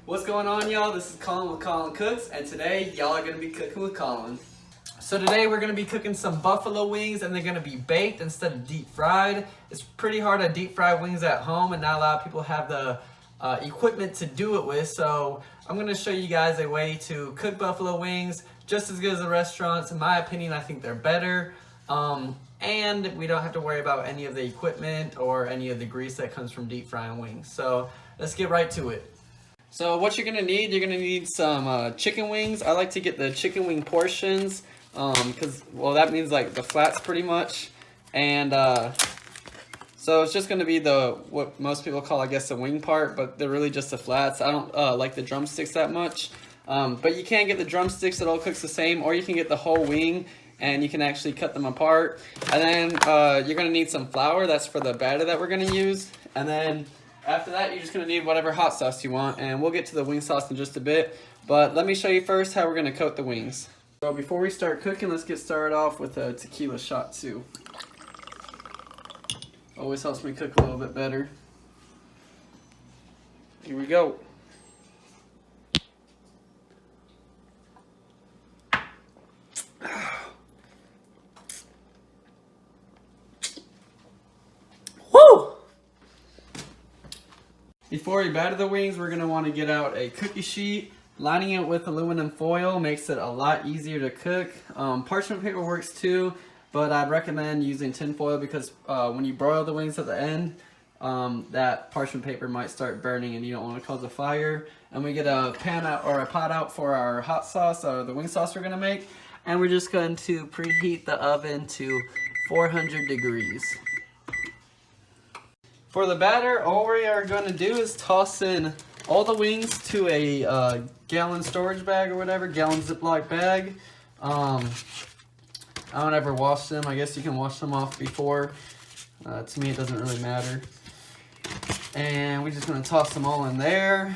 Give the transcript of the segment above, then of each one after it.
What's going on, y'all? This is Colin with Colin Cooks, and today y'all are gonna be cooking with Colin. So today we're gonna be cooking some buffalo wings, and they're gonna be baked instead of deep fried. It's pretty hard to deep fry wings at home, and not a lot of people have the equipment to do it with. So I'm gonna show you guys a way to cook buffalo wings just as good as the restaurants. In my opinion, I think they're better. And we don't have to worry about any of the equipment or any of the grease that comes from deep frying wings. So let's get right to it. So what you're gonna need some chicken wings. I like to get the chicken wing portions because, well, that means like the flats pretty much. And so it's just gonna be what most people call, I guess, the wing part, but they're really just the flats. I don't like the drumsticks that much. But you can get the drumsticks, it all cooks the same, or you can get the whole wing and you can actually cut them apart. And then you're gonna need some flour. That's for the batter that we're gonna use. And then after that, you're just gonna need whatever hot sauce you want, and we'll get to the wing sauce in just a bit. But let me show you first how we're gonna coat the wings. So before we start cooking, let's get started off with a tequila shot too. Always helps me cook a little bit better. Here we go. Woo! Before we batter the wings, we're going to want to get out a cookie sheet. Lining it with aluminum foil makes it a lot easier to cook. Parchment paper works too, but I'd recommend using tin foil because when you broil the wings at the end, that parchment paper might start burning and you don't want to cause a fire. And we get a pan out or a pot out for our hot sauce or the wing sauce we're going to make. And we're just going to preheat the oven to 400 degrees. For the batter, all we are going to do is toss in all the wings to a gallon storage bag or whatever, gallon Ziploc bag. I don't ever wash them. I guess you can wash them off before. To me, it doesn't really matter. And we're just going to toss them all in there.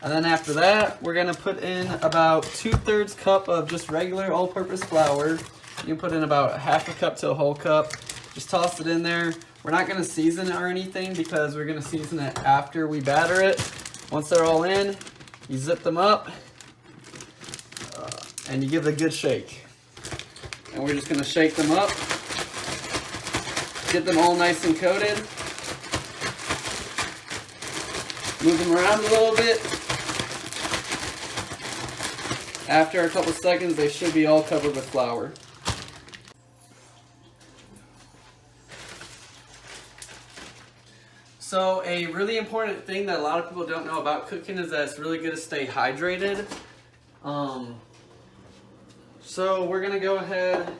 And then after that, we're going to put in about 2/3 cup of just regular all-purpose flour. You can put in about half a cup to a whole cup. Just toss it in there. We're not going to season it or anything because we're going to season it after we batter it. Once they're all in, you zip them up and you give it a good shake. And we're just going to shake them up. Get them all nice and coated. Move them around a little bit. After a couple seconds, they should be all covered with flour. So a really important thing that a lot of people don't know about cooking is that it's really good to stay hydrated. So we're gonna go ahead,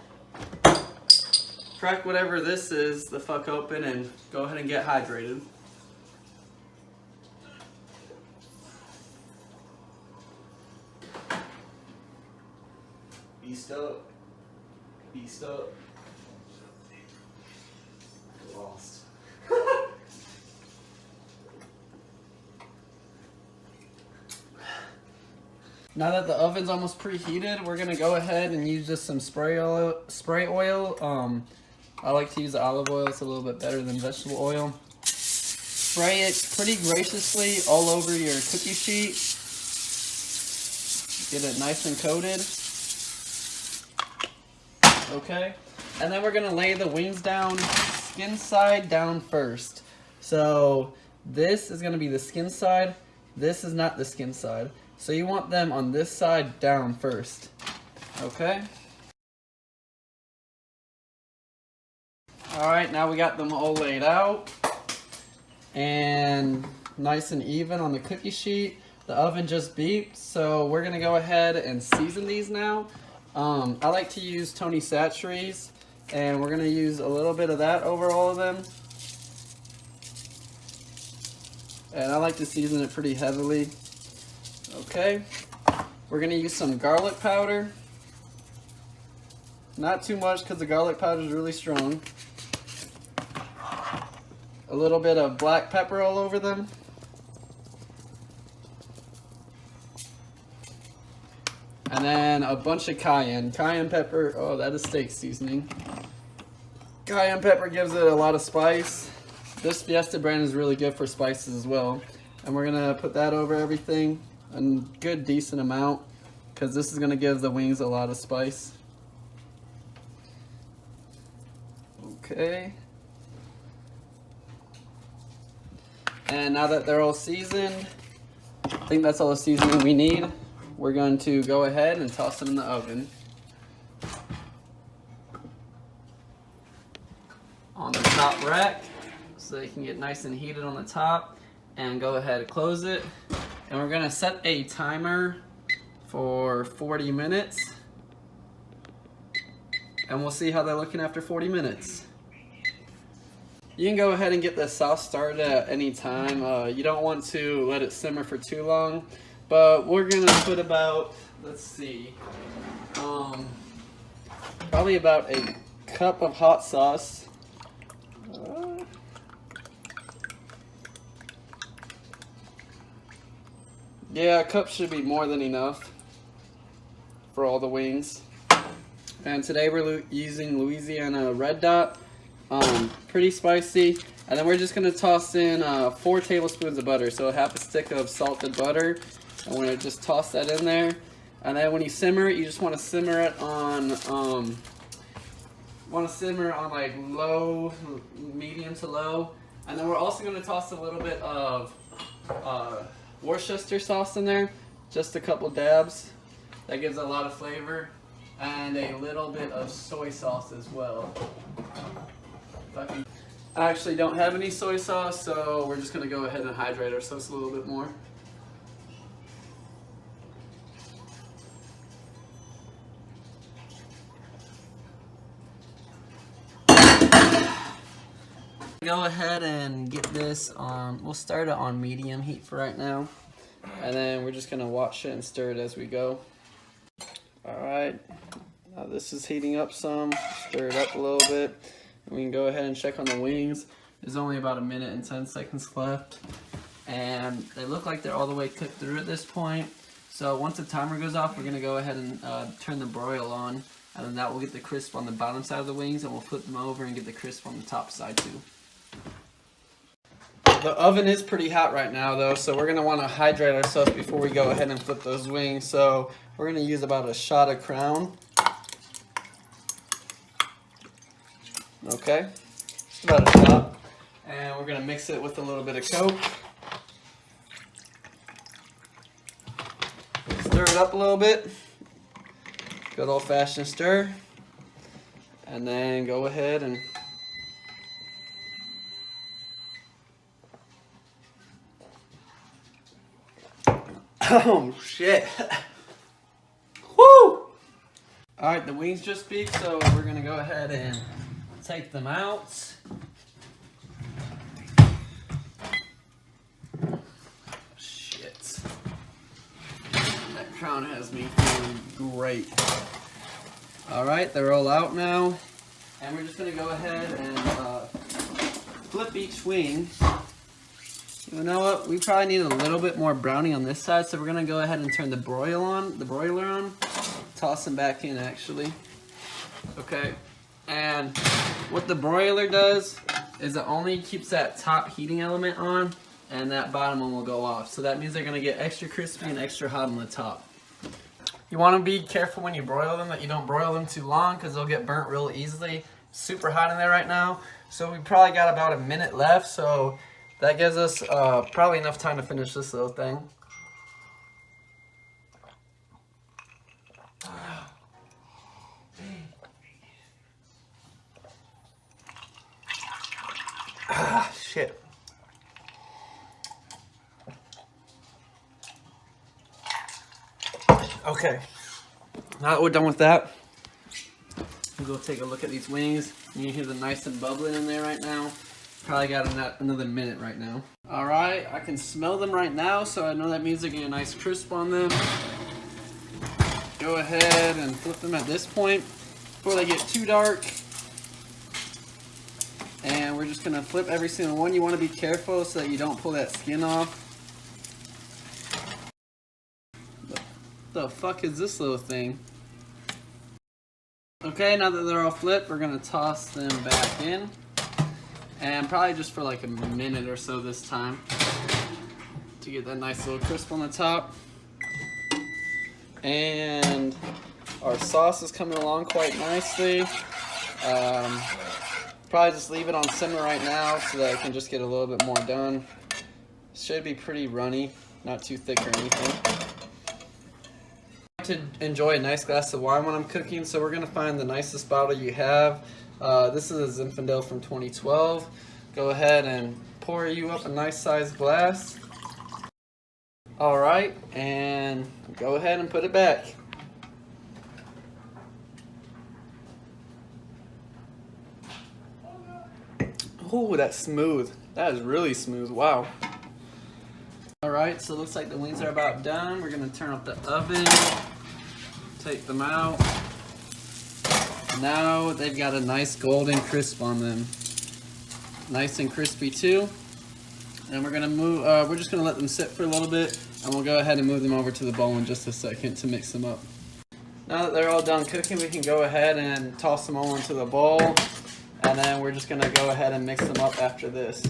crack whatever this is the fuck open, and go ahead and get hydrated. Beast up. Beast up. Lost. Now that the oven's almost preheated, we're gonna go ahead and use just some spray oil. I like to use olive oil. It's a little bit better than vegetable oil. Spray it pretty graciously all over your cookie sheet. Get it nice and coated. Okay, and then we're gonna lay the wings down skin side down first. So this is gonna be the skin side. This is not the skin side. So you want them on this side down first. Okay. All right, now we got them all laid out and nice and even on the cookie sheet. The oven just beeped, so we're gonna go ahead and season these now. I like to use Tony Chachere's, and we're gonna use a little bit of that over all of them. And I like to season it pretty heavily. Okay, we're gonna use some garlic powder. Not too much because the garlic powder is really strong. A little bit of black pepper all over them. And then a bunch of cayenne. Cayenne pepper, oh, that is steak seasoning. Cayenne pepper gives it a lot of spice. This Fiesta brand is really good for spices as well. And we're gonna put that over everything, a good decent amount, because this is gonna give the wings a lot of spice. Okay. And now that they're all seasoned, I think that's all the seasoning we need. We're going to go ahead and toss them in the oven. On the top rack, so they can get nice and heated on the top. And go ahead and close it. And we're gonna set a timer for 40 minutes. And we'll see how they're looking after 40 minutes. You can go ahead and get the sauce started at any time. You don't want to let it simmer for too long, but we're gonna put about, let's see, probably about a cup of hot sauce. Yeah, a cup should be more than enough for all the wings. And today we're using Louisiana Red Dot. Pretty spicy. And then we're just gonna toss in 4 tablespoons of butter, so half a stick of salted butter. And we're gonna just toss that in there. And then when you simmer it, you just want to simmer it on like low, medium to low. And then we're also gonna toss a little bit of Worcestershire sauce in there, just a couple dabs. That gives a lot of flavor, and a little bit of soy sauce as well. I actually don't have any soy sauce, so we're just gonna go ahead and hydrate ourselves a little bit more. Go ahead and get this on, we'll start it on medium heat for right now. And then we're just gonna watch it and stir it as we go. All right, now this is heating up some, stir it up a little bit. And we can go ahead and check on the wings. There's only about 1 minute and 10 seconds left. And they look like they're all the way cooked through at this point. So once the timer goes off, we're gonna go ahead and turn the broil on. And then that will get the crisp on the bottom side of the wings, and we'll flip them over and get the crisp on the top side too. The oven is pretty hot right now though, so we're gonna wanna hydrate ourselves before we go ahead and flip those wings. So we're gonna use about a shot of Crown. Okay, just about a shot. And we're gonna mix it with a little bit of Coke. Stir it up a little bit. Good old fashioned stir. And then go ahead and oh shit. Woo! Alright, the wings just beeped, so we're gonna go ahead and take them out. Shit. That Crown has me feeling great. Alright, they're all out now. And we're just gonna go ahead and flip each wing. You know what? We probably need a little bit more browning on this side, so we're gonna go ahead and turn the broiler on. Toss them back in actually. Okay. And what the broiler does is it only keeps that top heating element on, and that bottom one will go off. So that means they're gonna get extra crispy and extra hot on the top. You wanna be careful when you broil them that you don't broil them too long, because they'll get burnt real easily. Super hot in there right now. So we probably got about 1 minute left, so that gives us probably enough time to finish this little thing. Ah, shit. Okay, now that we're done with that, we'll go take a look at these wings. You hear them nice and bubbling in there right now. Probably got another minute right now. All right, I can smell them right now, so I know that means they're getting a nice crisp on them. Go ahead and flip them at this point before they get too dark. And we're just gonna flip every single one. You wanna be careful so that you don't pull that skin off. What the fuck is this little thing? Okay, now that they're all flipped, we're gonna toss them back in. And probably just for like a minute or so this time to get that nice little crisp on the top. And our sauce is coming along quite nicely. Probably just leave it on simmer right now so that I can just get a little bit more done. Should be pretty runny, not too thick or anything. I like to enjoy a nice glass of wine when I'm cooking, so we're gonna find the nicest bottle you have. This is a Zinfandel from 2012. Go ahead and pour you up a nice sized glass. All right, and go ahead and put it back. Oh, that's smooth. That is really smooth. Wow. All right, so it looks like the wings are about done. We're gonna turn up the oven, take them out. Now they've got a nice golden crisp on them. Nice and crispy too. And we're gonna move, we're just gonna let them sit for a little bit, and we'll go ahead and move them over to the bowl in just a second to mix them up. Now that they're all done cooking, we can go ahead and toss them all into the bowl. And then we're just gonna go ahead and mix them up after this.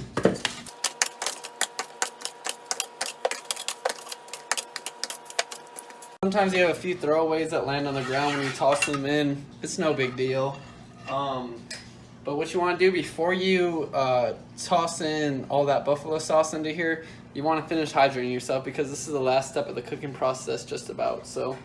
Sometimes you have a few throwaways that land on the ground when you toss them in. It's no big deal. But what you want to do before you toss in all that buffalo sauce into here, you want to finish hydrating yourself because this is the last step of the cooking process just about. So.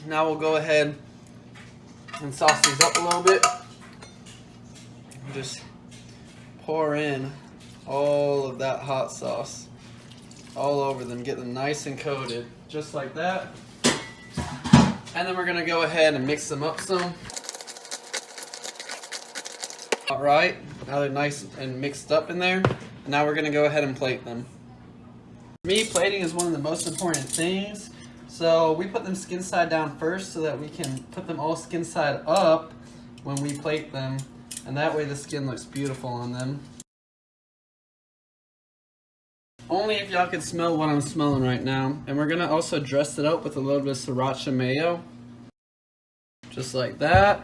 Now we'll go ahead and sauce these up a little bit. Just pour in all of that hot sauce all over them, get them nice and coated, just like that. And then we're gonna go ahead and mix them up some. All right, now they're nice and mixed up in there. Now we're gonna go ahead and plate them. For me, plating is one of the most important things. So we put them skin side down first so that we can put them all skin side up when we plate them. And that way the skin looks beautiful on them. Only if y'all can smell what I'm smelling right now. And we're gonna also dress it up with a little bit of sriracha mayo. Just like that.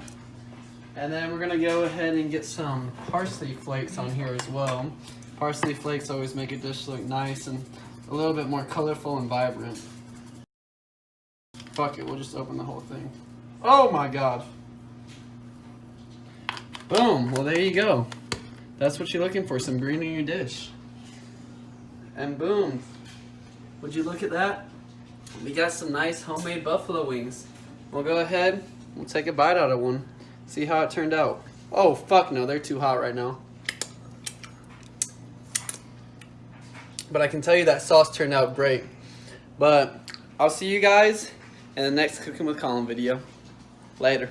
And then we're gonna go ahead and get some parsley flakes on here as well. Parsley flakes always make a dish look nice and a little bit more colorful and vibrant. Fuck it, we'll just open the whole thing. Oh my god. Boom, well there you go. That's what you're looking for, some green in your dish. And boom. Would you look at that? We got some nice homemade buffalo wings. We'll go ahead, we'll take a bite out of one. See how it turned out. Oh fuck no, they're too hot right now. But I can tell you that sauce turned out great. But I'll see you guys in the next Cooking with Colin video. Later.